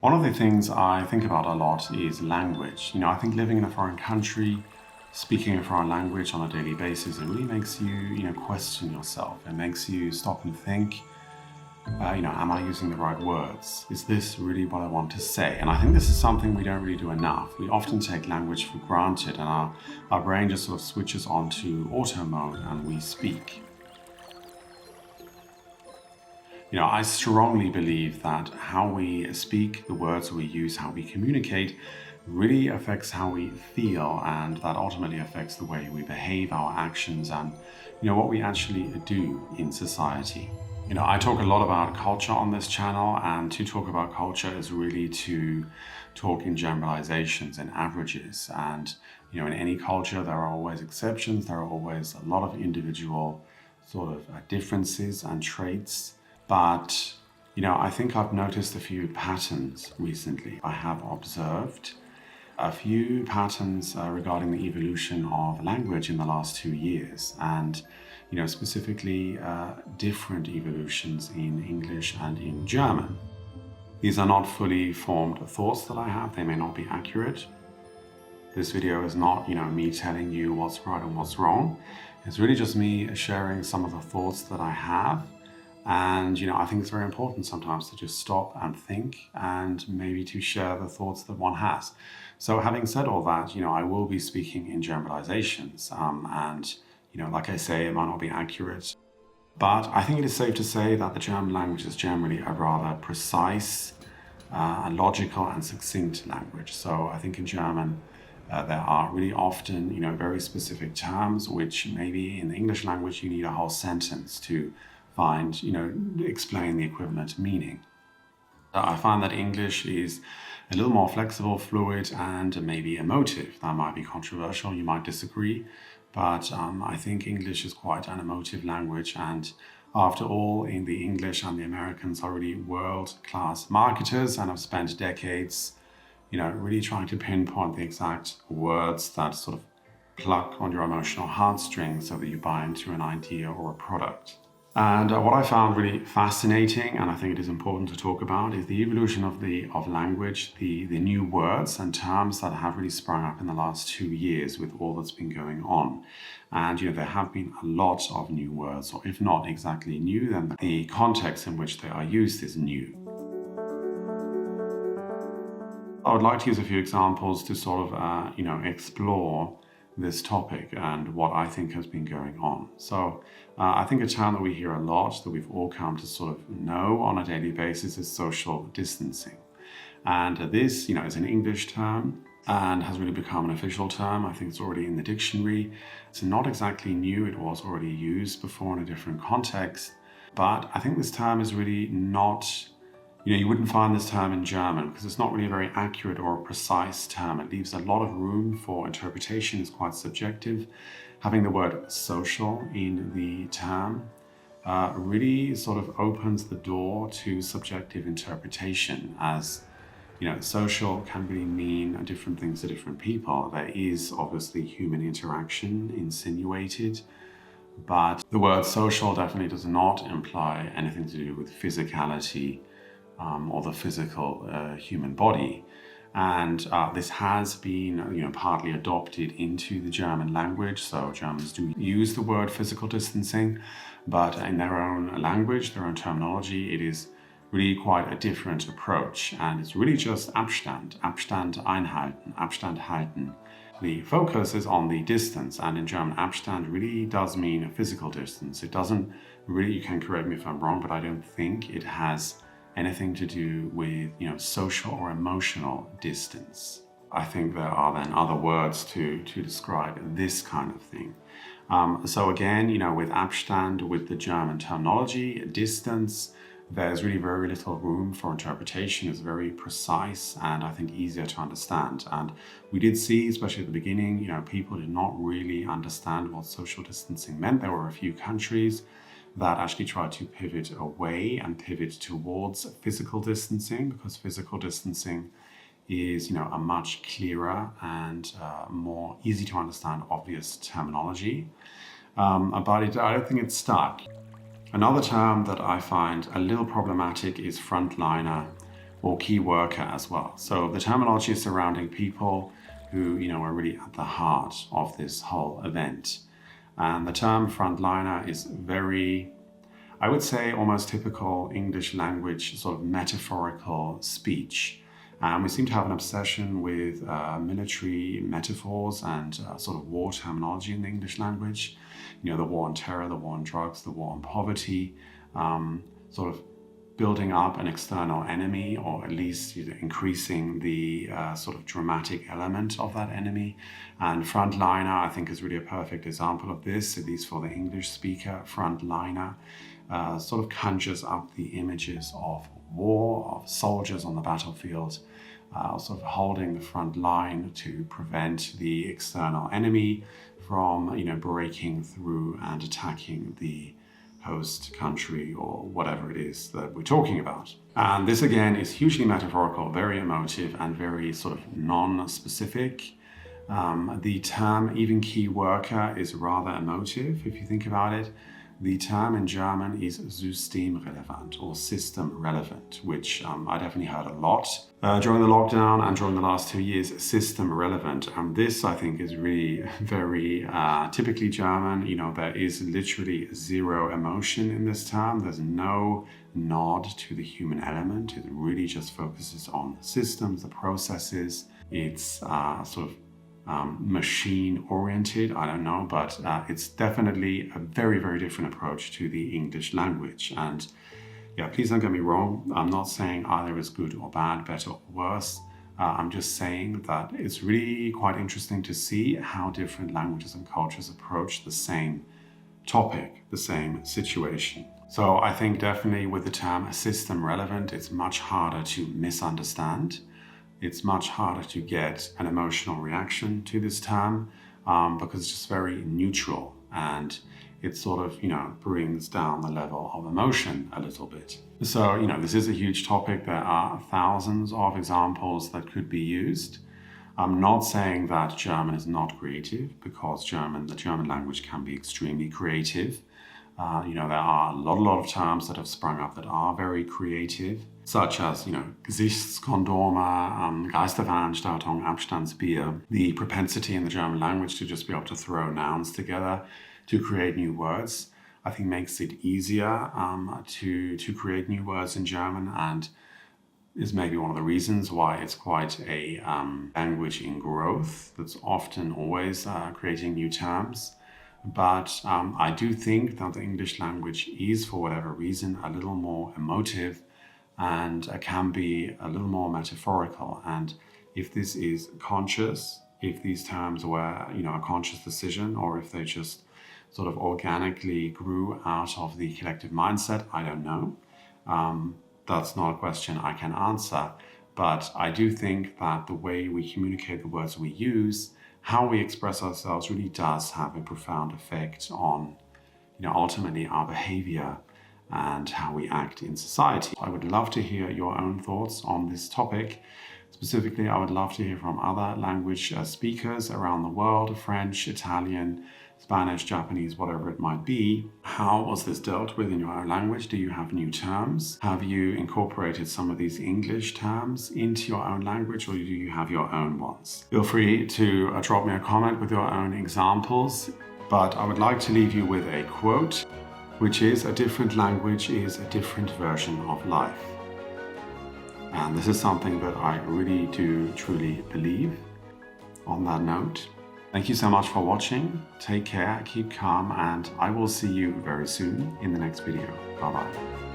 One of the things I think about a lot is language. I think living in a foreign country, speaking a foreign language on a daily basis, it really makes you question yourself. It makes you stop and think, am I using the right words? Is this really what I want to say? And I think this is something we don't really do enough. We often take language for granted and our brain just sort of switches on to auto mode and we speak. I strongly believe that how we speak, the words we use, how we communicate, really affects how we feel, and that ultimately affects the way we behave, our actions, and what we actually do in society. I talk a lot about culture on this channel, and to talk about culture is really to talk in generalizations and averages. And in any culture, there are always exceptions. There are always a lot of individual sort of differences and traits. But, I think I've noticed a few patterns recently. I have observed a few patterns regarding the evolution of language in the last 2 years, and, specifically different evolutions in English and in German. These are not fully formed thoughts that I have. They may not be accurate. This video is not, me telling you what's right and what's wrong. It's really just me sharing some of the thoughts that I have. And, I think it's very important sometimes to just stop and think and maybe to share the thoughts that one has. So having said all that, I will be speaking in generalizations. And, like I say, it might not be accurate. But I think it is safe to say that the German language is generally a rather precise, logical and succinct language. So I think in German, there are really often, very specific terms, which maybe in the English language, you need a whole sentence to find, explain the equivalent meaning. I find that English is a little more flexible, fluid, and maybe emotive. That might be controversial, you might disagree, but I think English is quite an emotive language. And after all, in the English and the Americans are really world-class marketers and have spent decades, really trying to pinpoint the exact words that sort of pluck on your emotional heartstrings so that you buy into an idea or a product. And what I found really fascinating, and I think it is important to talk about, is the evolution of language, the new words and terms that have really sprung up in the last 2 years with all that's been going on. And there have been a lot of new words, or if not exactly new, then the context in which they are used is new. I would like to use a few examples to sort of, explore this topic and what I think has been going on. So I think a term that we hear a lot, that we've all come to sort of know on a daily basis, is social distancing. And this, is an English term and has really become an official term. I think it's already in the dictionary. It's not exactly new. It was already used before in a different context. But I think this term is really not, you wouldn't find this term in German because it's not really a very accurate or precise term. It leaves a lot of room for interpretation. It's quite subjective. Having the word social in the term really sort of opens the door to subjective interpretation, as social can really mean different things to different people. There is obviously human interaction insinuated, but the word social definitely does not imply anything to do with physicality or the physical human body. And this has been, partly adopted into the German language. So Germans do use the word physical distancing, but in their own language, their own terminology, it is really quite a different approach. And it's really just Abstand, Abstand einhalten, Abstand halten. The focus is on the distance, and in German, Abstand really does mean a physical distance. It doesn't really, you can correct me if I'm wrong, but I don't think it has anything to do with, social or emotional distance. I think there are then other words to describe this kind of thing. So again, with Abstand, with the German terminology, distance, there's really very little room for interpretation. It's very precise and I think easier to understand. And we did see, especially at the beginning, people did not really understand what social distancing meant. There were a few countries that actually tried to pivot away and pivot towards physical distancing, because physical distancing is, a much clearer and more easy to understand, obvious terminology. But I don't think it's stuck. Another term that I find a little problematic is frontliner or key worker as well. So the terminology is surrounding people who, are really at the heart of this whole event. And the term frontliner is very, I would say, almost typical English language sort of metaphorical speech. We seem to have an obsession with military metaphors and sort of war terminology in the English language. The war on terror, the war on drugs, the war on poverty, sort of building up an external enemy, or at least increasing the sort of dramatic element of that enemy. And frontliner, I think, is really a perfect example of this, at least for the English speaker. Frontliner sort of conjures up the images of war, of soldiers on the battlefield, sort of holding the front line to prevent the external enemy from, breaking through and attacking the host country or whatever it is that we're talking about. And this again is hugely metaphorical, very emotive, and very sort of non-specific. The term even key worker is rather emotive if you think about it. The term in German is systemrelevant or system relevant, which I definitely heard a lot during the lockdown and during the last 2 years. System relevant, and this I think is really very typically German. There is literally zero emotion in this term. There's no nod to the human element. It really just focuses on systems, the processes. It's sort of machine oriented, I don't know, but it's definitely a very, very different approach to the English language. And yeah, please don't get me wrong, I'm not saying either is good or bad, better or worse. I'm just saying that it's really quite interesting to see how different languages and cultures approach the same topic, the same situation. So I think definitely with the term system relevant, it's much harder to misunderstand. It's much harder to get an emotional reaction to this term because it's just very neutral, and it sort of, brings down the level of emotion a little bit. So, this is a huge topic. There are thousands of examples that could be used. I'm not saying that German is not creative, because the German language can be extremely creative. There are a lot of terms that have sprung up that are very creative, such as, Gesichtskondome, Geisterveranstaltung, Abstandsbier, the propensity in the German language to just be able to throw nouns together to create new words, I think makes it easier to create new words in German, and is maybe one of the reasons why it's quite a language in growth that's often always creating new terms. But I do think that the English language is, for whatever reason, a little more emotive and can be a little more metaphorical. And if this is conscious, if these terms were, a conscious decision, or if they just sort of organically grew out of the collective mindset, I don't know. That's not a question I can answer. But I do think that the way we communicate, the words we use, how we express ourselves really does have a profound effect on, ultimately our behavior and how we act in society. I would love to hear your own thoughts on this topic. Specifically, I would love to hear from other language speakers around the world: French, Italian, Spanish, Japanese, whatever it might be. How was this dealt with in your own language? Do you have new terms? Have you incorporated some of these English terms into your own language, or do you have your own ones? Feel free to drop me a comment with your own examples, but I would like to leave you with a quote, which is: a different language is a different version of life. And this is something that I really do truly believe. On that note, thank you so much for watching. Take care, keep calm, and I will see you very soon in the next video. Bye-bye.